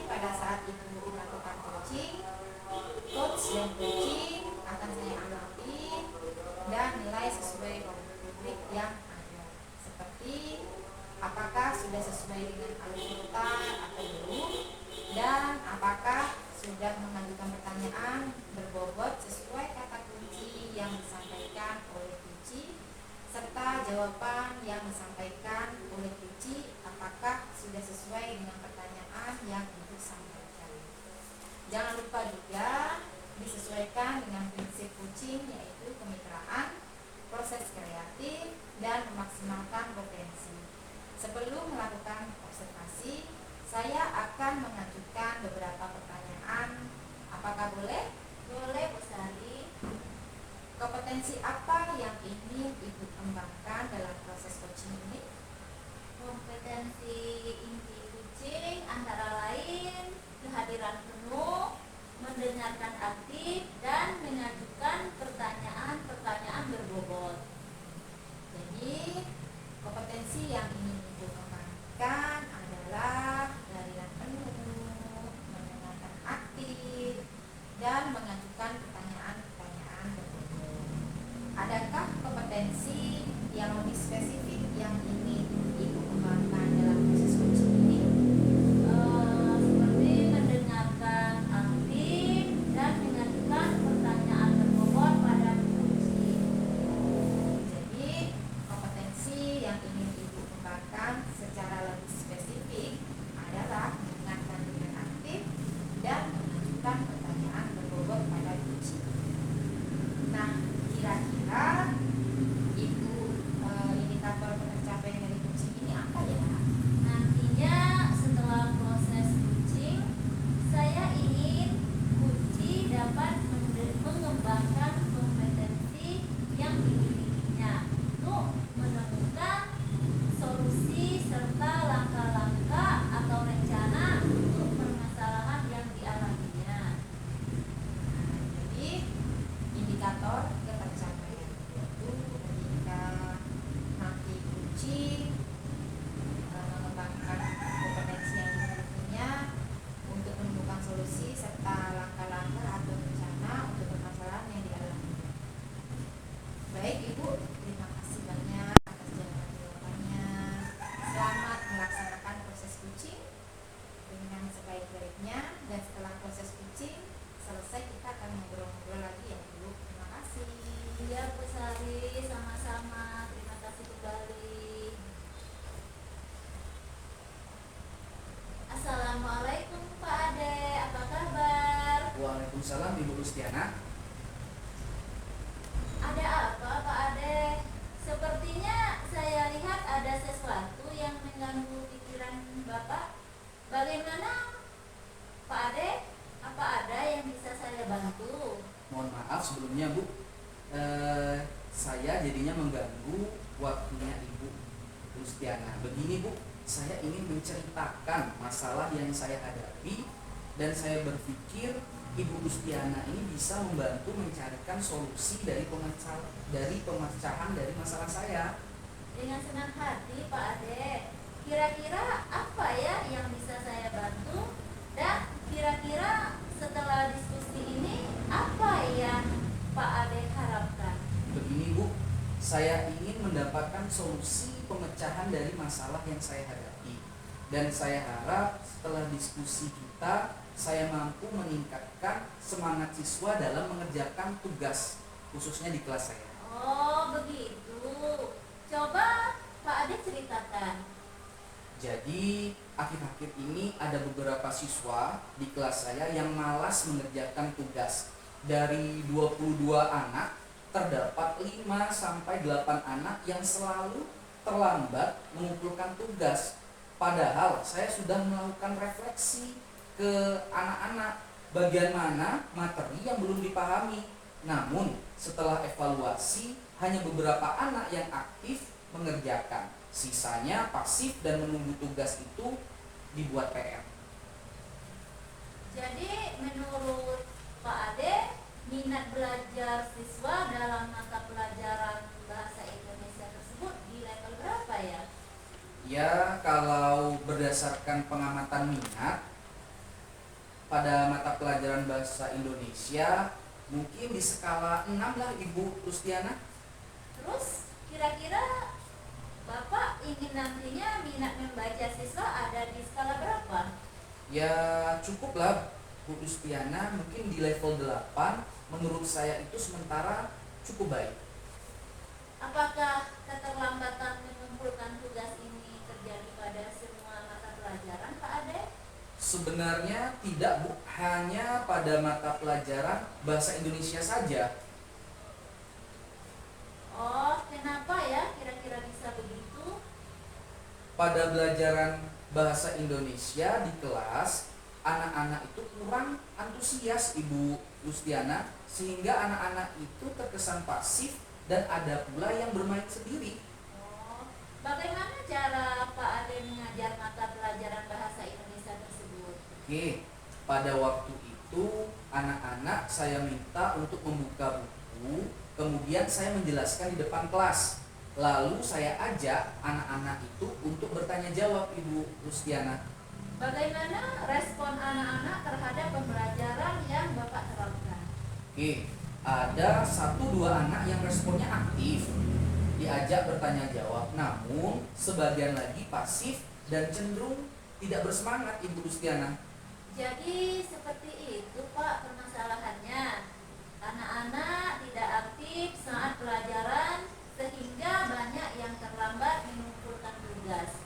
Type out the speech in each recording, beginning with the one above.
pada saat Ibu melakukan coaching, coach dan coaching akan saya amati dan nilai sesuai rubrik yang ada. Seperti apakah sudah sesuai dengan alur atau belum, dan apakah sudah mengajukan pertanyaan berbobot sesuai kata kunci yang disampaikan oleh kunci, serta jawaban yang disampaikan oleh kunci apakah sudah sesuai dengan pertanyaan yang Ibu sampaikan. Jangan lupa juga disesuaikan dengan prinsip coaching, yaitu kemitraan, proses kreatif, dan memaksimalkan potensi. Sebelum melakukan observasi, saya akan mengajukan beberapa pertanyaan. Apakah boleh? Boleh, Bu Sari. Kompetensi apa yang ingin Ibu kembangkan dalam proses coaching ini? Kompetensi inti coaching antara lain kehadiran penuh, mendengarkan aktif, dan mengajukan pertanyaan-pertanyaan berbobot. Jadi, kompetensi yang ingin Ibu kembangkan adalah kehadiran penuh, mendengarkan aktif, dan mengajukan pertanyaan-pertanyaan berbobot. Adakah kompetensi yang lebih spesifik yang ingin Ibu kembangkan dalam proses coaching ini? Seperti mendengarkan aktif dan mengajukan pertanyaan berbobot pada kunci. Jadi, kompetensi yang ingin Ibu kembangkan secara lebih spesifik adalah mendengarkan dengan aktif dan mengajukan pertanyaan berbobot pada kunci. Nah, kira-kira Ibu indikator pencapaian dari coaching ini apa ya? Nantinya setelah proses coaching, saya ingin kunci dapat mengembangkan kompetensi yang dimilikinya untuk menemukan solusi serta langkah-langkah atau rencana untuk permasalahan yang dialaminya. Jadi, indikator ketercapaian yaitu ketika nanti coaching mengembangkan kompetensi yang dimilikinya untuk menemukan solusi serta langkah-langkah atau rencana untuk permasalahan yang dialaminya. Baik Ibu, terima kasih banyak atas jawabannya. Selamat melaksanakan proses coaching dengan sebaik-baiknya, dan setelah proses coaching selesai kita akan ngobrol-ngobrol lagi ya Bu. Terima kasih. Iya, Bu Sari, sama-sama. Terima kasih kembali. Assalamualaikum Pak Ade, apa kabar? Waalaikumsalam Ibu Lustiana. Ada apa Pak Ade? Sepertinya saya lihat ada sesuatu yang mengganggu pikiran Bapak. Bagaimana Pak Ade? Apa ada yang bisa saya bantu? Mohon maaf sebelumnya Bu, saya jadinya mengganggu waktunya Ibu Lustiana. Begini Bu, saya ingin menceritakan masalah yang saya hadapi, dan saya berpikir Ibu Lustiana ini bisa membantu mencarikan solusi dari pemecahan dari masalah saya. Dengan senang hati Pak Ade. Kira-kira apa ya yang bisa saya bantu? Dan kira-kira setelah diskusi ini apa yang Pak Ade harapkan? Begini Bu, saya ingin mendapatkan solusi pemecahan dari masalah yang saya hadapi, dan saya harap setelah diskusi kita saya mampu meningkatkan semangat siswa dalam mengerjakan tugas, khususnya di kelas saya. Oh begitu. Coba Pak Ade ceritakan. Jadi akhir-akhir ini ada beberapa siswa di kelas saya yang malas mengerjakan tugas. Dari 22 anak, terdapat 5-8 anak yang selalu terlambat mengumpulkan tugas. Padahal saya sudah melakukan refleksi ke anak-anak bagian mana materi yang belum dipahami. Namun setelah evaluasi, hanya beberapa anak yang aktif mengerjakan. Sisanya pasif dan menunggu tugas itu dibuat PR. Jadi menurut Pak Ade, minat belajar siswa dalam mata pelajaran bahasa Indonesia tersebut di level berapa ya? Ya, kalau berdasarkan pengamatan minat, pada mata pelajaran bahasa Indonesia mungkin di skala 6 lah Ibu Lustiana. Terus kira-kira Bapak ingin nantinya minat membaca siswa ada di skala berapa? Ya cukuplah Bu Lustiana, mungkin di level 8 menurut saya itu sementara cukup baik. Apakah keterlambatan mengumpulkan tugas ini terjadi pada semua mata pelajaran, Pak Ade? Sebenarnya tidak Bu, hanya pada mata pelajaran bahasa Indonesia saja. Oh, kenapa ya kira-kira bisa begitu? Pada pelajaran bahasa Indonesia di kelas, anak-anak itu kurang antusias Ibu Lustiana, sehingga anak-anak itu terkesan pasif dan ada pula yang bermain sendiri. Oh, bagaimana cara Pak Ade mengajar mata pelajaran bahasa Indonesia tersebut? Oke, pada waktu itu anak-anak saya minta untuk membuka buku, kemudian saya menjelaskan di depan kelas. Lalu saya ajak anak-anak itu untuk bertanya jawab Ibu Lustiana. Bagaimana respon anak-anak terhadap pembelajaran yang Bapak terapkan? Oke, ada 1-2 anak yang responnya aktif, diajak bertanya jawab, namun sebagian lagi pasif dan cenderung tidak bersemangat Ibu Lustiana. Jadi seperti itu Pak permasalahannya. Anak-anak tidak aktif saat pelajaran sehingga banyak yang terlambat mengumpulkan tugas.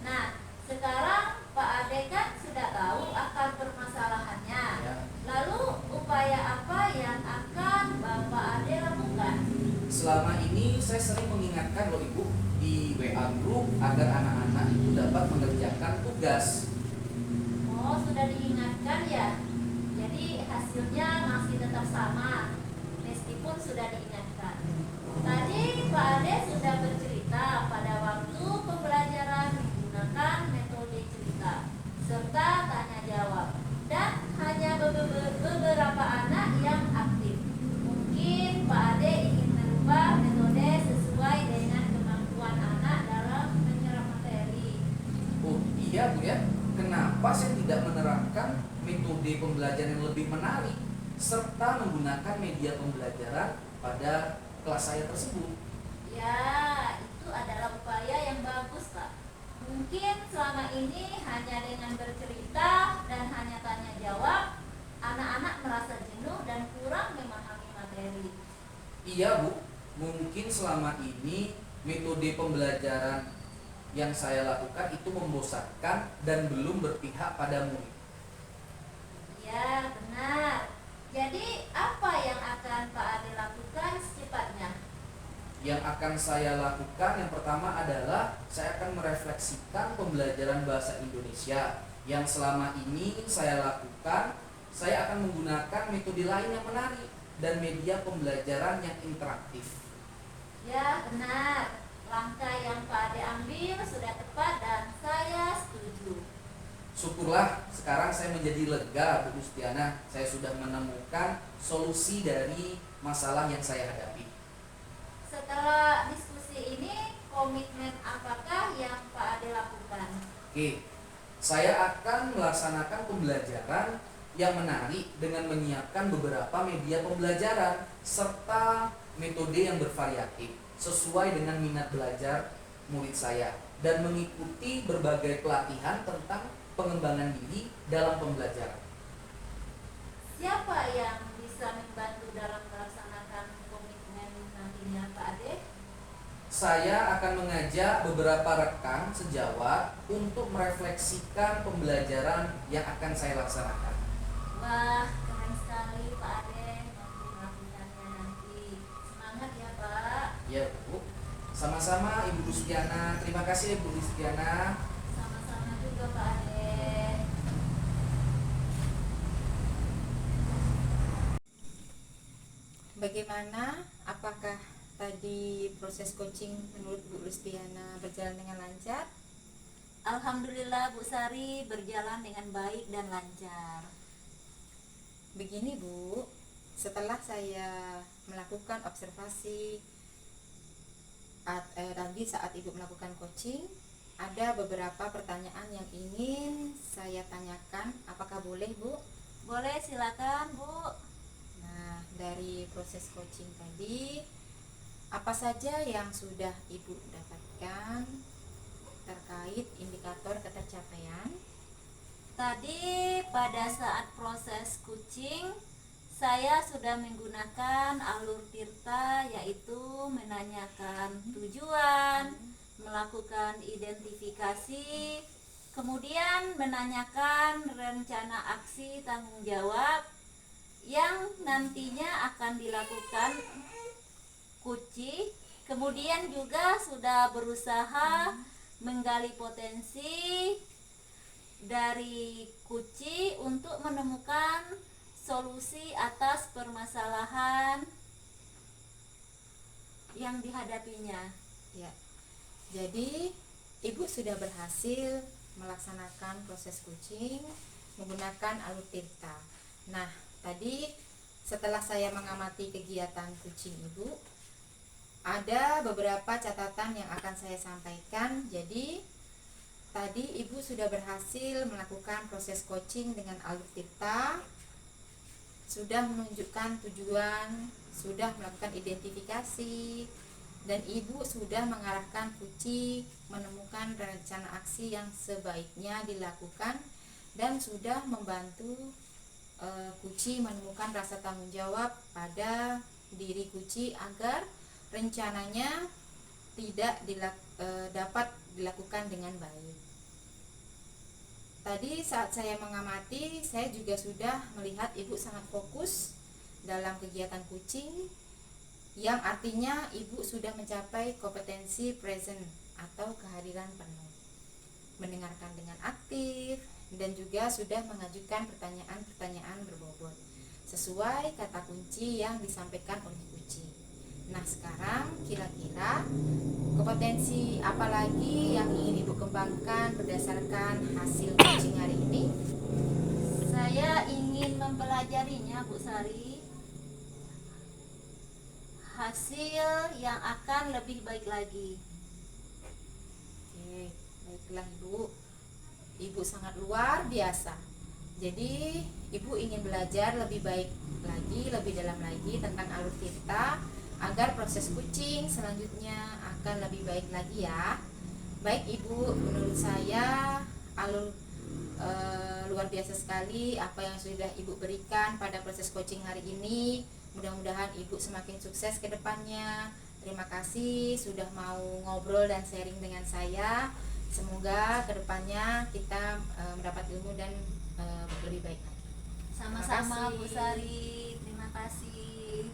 Nah, sekarang Pak Ade kan sudah tahu akar permasalahannya. Ya. Lalu upaya apa yang akan Bapak Ade lakukan? Selama ini saya sering mengingatkan loh Ibu di WA group agar anak-anak itu dapat mengerjakan tugas. Oh, sudah diingatkan ya. Jadi hasilnya masih tetap sama meskipun sudah diingatkan. Tadi Pak Ade sudah bercerita pada waktu pembelajaran menggunakan metode cerita serta tanya jawab dan hanya beberapa anak yang aktif. Mungkin Pak Ade ingin merubah metode sesuai dengan kemampuan anak dalam menyerap materi. Oh iya Bu ya, kenapa saya tidak menerapkan metode pembelajaran yang lebih menarik serta menggunakan media pembelajaran pada kelas saya tersebut? Ya, itu adalah upaya yang bagus, Pak. Mungkin selama ini hanya dengan bercerita dan hanya tanya jawab, anak-anak merasa jenuh dan kurang memahami materi. Iya Bu, mungkin selama ini metode pembelajaran yang saya lakukan itu membosankan dan belum berpihak pada murid. Ya, benar. Jadi, apa yang akan Pak Ade lakukan secepatnya? Yang akan saya lakukan yang pertama adalah saya akan merefleksikan pembelajaran bahasa Indonesia yang selama ini saya lakukan. Saya akan menggunakan metode lain yang menarik dan media pembelajaran yang interaktif. Ya, benar. Langkah yang Pak Ade ambil sudah tepat dan saya setuju. Syukurlah sekarang saya menjadi lega Bu Lustiana. Saya sudah menemukan solusi dari masalah yang saya hadapi. Setelah diskusi ini, komitmen apakah yang Pak Ade lakukan? Oke, saya akan melaksanakan pembelajaran yang menarik dengan menyiapkan beberapa media pembelajaran serta metode yang bervariatif sesuai dengan minat belajar murid saya dan mengikuti berbagai pelatihan tentang pengembangan diri dalam pembelajaran. Siapa yang bisa membantu dalam melaksanakan komitmen nantinya Pak Ade? Saya akan mengajak beberapa rekan sejawat untuk merefleksikan pembelajaran yang akan saya laksanakan. Wah, keren sekali Pak Ade mampu melakukannya nanti. Semangat ya Pak. Ya Bu, sama-sama Ibu Lustiana. Terima kasih Ibu Lustiana. Sama-sama juga Pak Ade. Bagaimana? Apakah tadi proses coaching menurut Bu Lustiana berjalan dengan lancar? Alhamdulillah Bu Sari berjalan dengan baik dan lancar. Begini Bu, setelah saya melakukan observasi tadi saat Ibu melakukan coaching, ada beberapa pertanyaan yang ingin saya tanyakan. Apakah boleh Bu? Boleh, silakan Bu. Nah, dari proses coaching tadi, apa saja yang sudah Ibu dapatkan terkait indikator ketercapaian? Tadi pada saat proses coaching, saya sudah menggunakan alur Tirta, yaitu menanyakan tujuan, melakukan identifikasi, kemudian menanyakan rencana aksi tanggung jawab yang nantinya akan dilakukan Kuci. Kemudian juga sudah berusaha menggali potensi dari Kuci untuk menemukan solusi atas permasalahan yang dihadapinya. Ya. Jadi, Ibu sudah berhasil melaksanakan proses coaching menggunakan alur Tirta. Nah, tadi setelah saya mengamati kegiatan coaching Ibu, ada beberapa catatan yang akan saya sampaikan. Jadi, tadi Ibu sudah berhasil melakukan proses coaching dengan alur Tirta, sudah menunjukkan tujuan, sudah melakukan identifikasi, dan Ibu sudah mengarahkan Kuci menemukan rencana aksi yang sebaiknya dilakukan, dan sudah membantu Kuci menemukan rasa tanggung jawab pada diri Kuci agar rencananya tidak dapat dilakukan dengan baik. Tadi saat saya mengamati, saya juga sudah melihat Ibu sangat fokus dalam kegiatan coaching, yang artinya Ibu sudah mencapai kompetensi present atau kehadiran penuh, mendengarkan dengan aktif, dan juga sudah mengajukan pertanyaan-pertanyaan berbobot sesuai kata kunci yang disampaikan oleh Kuci. Nah, sekarang kira-kira kompetensi apa lagi yang ingin Ibu kembangkan berdasarkan hasil coaching hari ini? Saya ingin mempelajarinya, Bu Sari, hasil yang akan lebih baik lagi. Oke, baiklah Ibu. Ibu sangat luar biasa. Jadi, Ibu ingin belajar lebih baik lagi, lebih dalam lagi tentang alur Tirta agar proses coaching selanjutnya akan lebih baik lagi ya. Baik Ibu, menurut saya alur luar biasa sekali apa yang sudah Ibu berikan pada proses coaching hari ini. Mudah-mudahan Ibu semakin sukses ke depannya. Terima kasih sudah mau ngobrol dan sharing dengan saya. Semoga ke depannya kita mendapat ilmu dan lebih baik lagi. Sama-sama Terima kasih. Bu Sari, terima kasih.